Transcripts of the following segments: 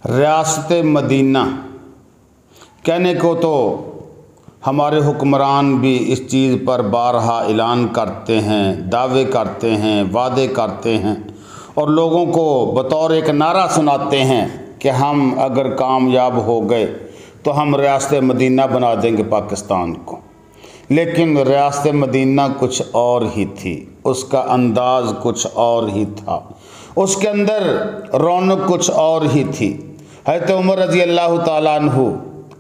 रियासत मदीना कहने को तो हमारे हुक्मरान भी इस चीज़ पर बारहा ऐलान करते हैं, दावे करते हैं, वादे करते हैं और लोगों को बतौर एक नारा सुनाते हैं कि हम अगर कामयाब हो गए तो हम रियासत मदीना बना देंगे पाकिस्तान को। लेकिन रियासत मदीना कुछ और ही थी, उसका अंदाज़ कुछ और ही था, उसके अंदर रौनक कुछ और ही थी। हज़रत उमर रज़ी अल्लाह ताला अन्हु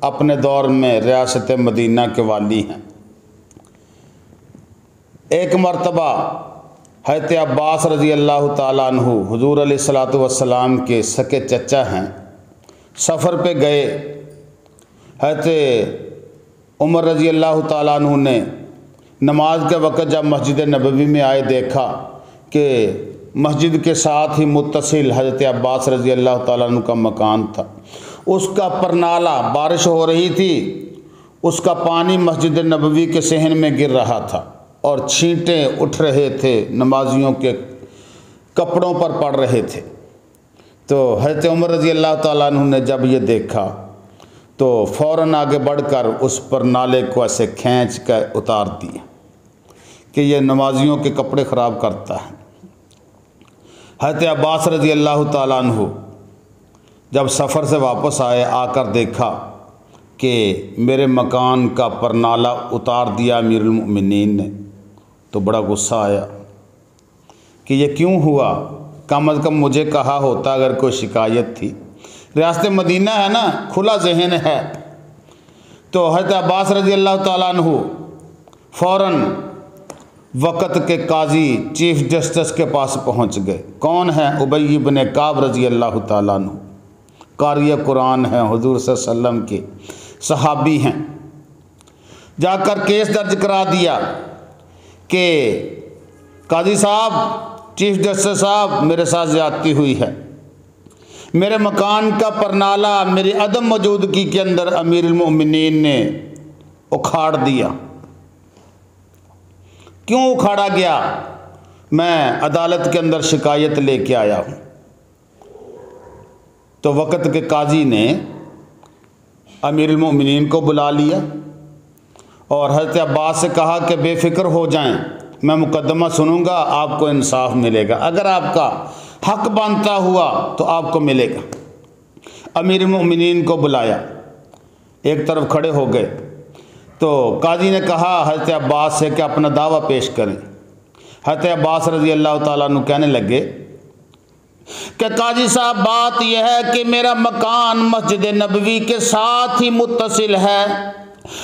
अपने दौर में रियासत मदीना के वाली हैं। एक मरतबा हज़रत अब्बास रज़ी अल्लाह ताला अन्हु हुज़ूर अलैहिस्सलातु वस्सलाम के सके चचा हैं, सफ़र पे गए। हज़रत उमर रज़ी अल्लाह ताला अन्हु ने नमाज के वक़्त जब मस्जिद नबवी में आए, देखा कि मस्जिद के साथ ही मुत्तसिल हज़रत अब्बास रज़ी अल्लाह ताला अन्हु का मकान था। उसका परनाला, बारिश हो रही थी, उसका पानी मस्जिद नबवी के सहन में गिर रहा था और छींटें उठ रहे थे, नमाजियों के कपड़ों पर पड़ रहे थे। तो हज़रत उमर रज़ी अल्लाह ताला अन्हु ने जब ये देखा तो फ़ौरन आगे बढ़कर उस परनाले को ऐसे खींच कर उतार दिया कि ये नमाजियों के कपड़े ख़राब करता है। हज़रत अब्बास रज़ी अल्लाह ताला अन्हु जब सफ़र से वापस आए, आकर देखा कि मेरे मकान का परनाला उतार दिया अमीरुल मोमिनीन ने, तो बड़ा गुस्सा आया कि ये क्यों हुआ। कम अज़ कम मुझे कहा होता अगर कोई शिकायत थी। रियासत मदीना है ना, खुला जहन है। तो हज़रत अब्बास रज़ी अल्लाह ताला अन्हु फ़ौरन वक़्त के काजी चीफ़ जस्टिस के पास पहुँच गए। कौन है? उबई इब्न काब रज़ी अल्लाह ताला अन्हु, कारी कुरान हैं, हुज़ूर सल्लल्लाहु अलैहि वसल्लम के सहाबी हैं। जाकर केस दर्ज करा दिया कि काजी साहब, चीफ़ जस्टिस साहब, मेरे साथ ज़्यादती हुई है। मेरे मकान का परनाला मेरी अदम मौजूदगी के अंदर अमीरुल मोमिनीन ने उखाड़ दिया। क्यों उखाड़ा गया? मैं अदालत के अंदर शिकायत लेके आया हूँ। तो वक़्त के काजी ने अमीरुल मोमिनीन को बुला लिया और हज़रत अब्बास से कहा कि बेफ़िक्र हो जाएं, मैं मुकदमा सुनूंगा, आपको इंसाफ मिलेगा, अगर आपका हक बनता हुआ तो आपको मिलेगा। अमीरुल मोमिनीन को बुलाया, एक तरफ खड़े हो गए। तो काजी ने कहा हज़रत अब्बास से कि अपना दावा पेश करें। हज़रत अब्बास रज़ी अल्लाह ताला अन्हु कहने लगे कि काजी साहब, बात यह है कि मेरा मकान मस्जिद नबवी के साथ ही मुत्तसिल है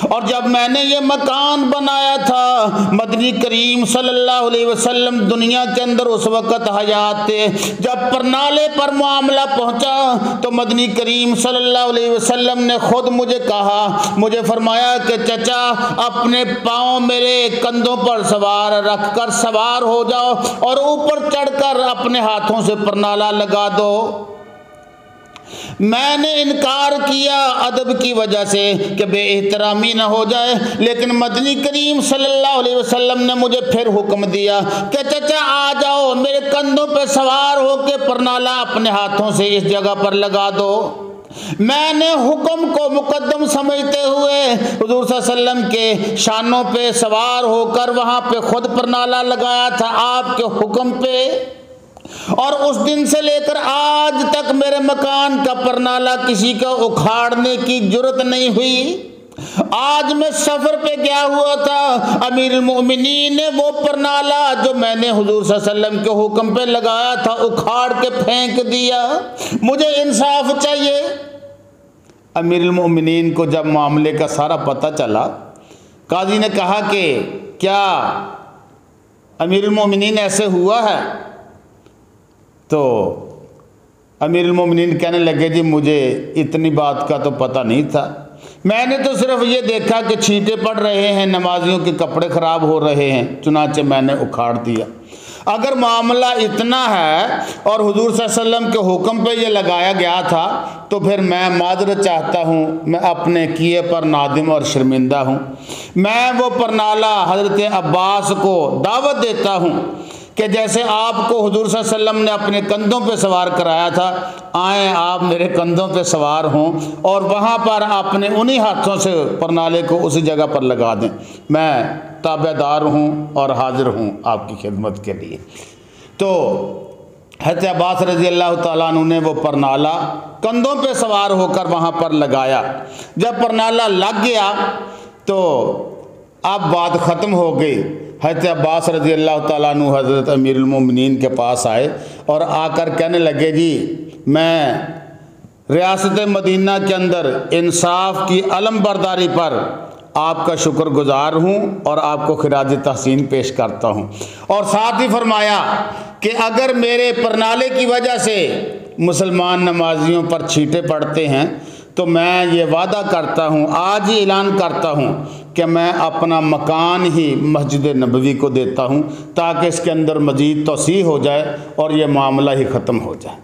और जब मैंने ये मकान बनाया था, मदनी करीम सल्लल्लाहु अलैहि वसल्लम दुनिया के अंदर उस वक़्त हयात थे। जब परनाले पर मामला पहुंचा तो मदनी करीम सल्लल्लाहु अलैहि वसल्लम ने खुद मुझे कहा, मुझे फरमाया कि चचा, अपने पाँव मेरे कंधों पर सवार रख कर सवार हो जाओ और ऊपर चढ़कर अपने हाथों से परनाला लगा दो। मैंने इनकार किया अदब की वजह से कि बेएहतरामी ना हो जाए, लेकिन मदनी करीम सल्लल्लाहु अलैहि वसल्लम ने मुझे फिर हुक्म दिया कि चचा आ जाओ, मेरे कंधों पे सवार होकर परनाला अपने हाथों से इस जगह पर लगा दो। मैंने हुक्म को मुकद्दम समझते हुए हुजूर सल्लल्लाहु अलैहि वसल्लम के शानों पे सवार होकर वहाँ पे खुद परनाला लगाया था आपके हुक्म पे। और उस दिन से लेकर आज तक मेरे मकान का परनाला किसी का उखाड़ने की जुर्रत नहीं हुई। आज मैं सफ़र पे गया हुआ था, अमीरुल मोमिनीन ने वो परनाला जो मैंने हुजूर सल्लल्लाहु अलैहि वसल्लम के हुक्म पे लगाया था उखाड़ के फेंक दिया। मुझे इंसाफ चाहिए। अमीरुल मोमिनीन को जब मामले का सारा पता चला, काजी ने कहा कि क्या अमीरुल मोमिनीन ऐसे हुआ है? तो अमीरुल मोमिनीन कहने लगे, जी मुझे इतनी बात का तो पता नहीं था, मैंने तो सिर्फ ये देखा कि छींटे पड़ रहे हैं, नमाजियों के कपड़े ख़राब हो रहे हैं, चुनाचे मैंने उखाड़ दिया। अगर मामला इतना है और हुजूर सल्लल्लाहु अलैहि वसल्लम के हुक्म पे ये लगाया गया था तो फिर मैं माजरत चाहता हूँ, मैं अपने किए पर नादिम और शर्मिंदा हूँ। मैं वो परनाला हज़रत अब्बास को दावत देता हूँ कि जैसे आपको हुजूर सल्लल्लाहु अलैहि वसल्लम ने अपने कंधों पे सवार कराया था, आए आप मेरे कंधों पे सवार हों और वहाँ पर अपने उन्हीं हाथों से परनाले को उसी जगह पर लगा दें। मैं ताबेदार हूँ और हाजिर हूँ आपकी खिदमत के लिए। तो हज़रत अब्बास रज़ी अल्लाह ताला अन्हु ने वो परनाला कंधों पे सवार होकर वहाँ पर लगाया। जब परनाला लग गया तो अब बात ख़त्म हो गई। हज़रत अब्बास रज़ी अल्लाह ताला अन्हु हज़रत अमीरुल मोमिनीन के पास आए और आकर कहने लगे, जी मैं रियासत मदीना के अंदर इंसाफ की अलमबरदारी पर आपका शुक्रगुजार हूँ और आपको खिराज तहसीन पेश करता हूँ। और साथ ही फरमाया कि अगर मेरे परनाले की वजह से मुसलमान नमाजियों पर छींटे पड़ते हैं तो मैं ये वादा करता हूँ, आज ही ऐलान करता हूँ कि मैं अपना मकान ही मस्जिद नबवी को देता हूँ ताकि इसके अंदर मज़ीद तोसी हो जाए और ये मामला ही ख़त्म हो जाए।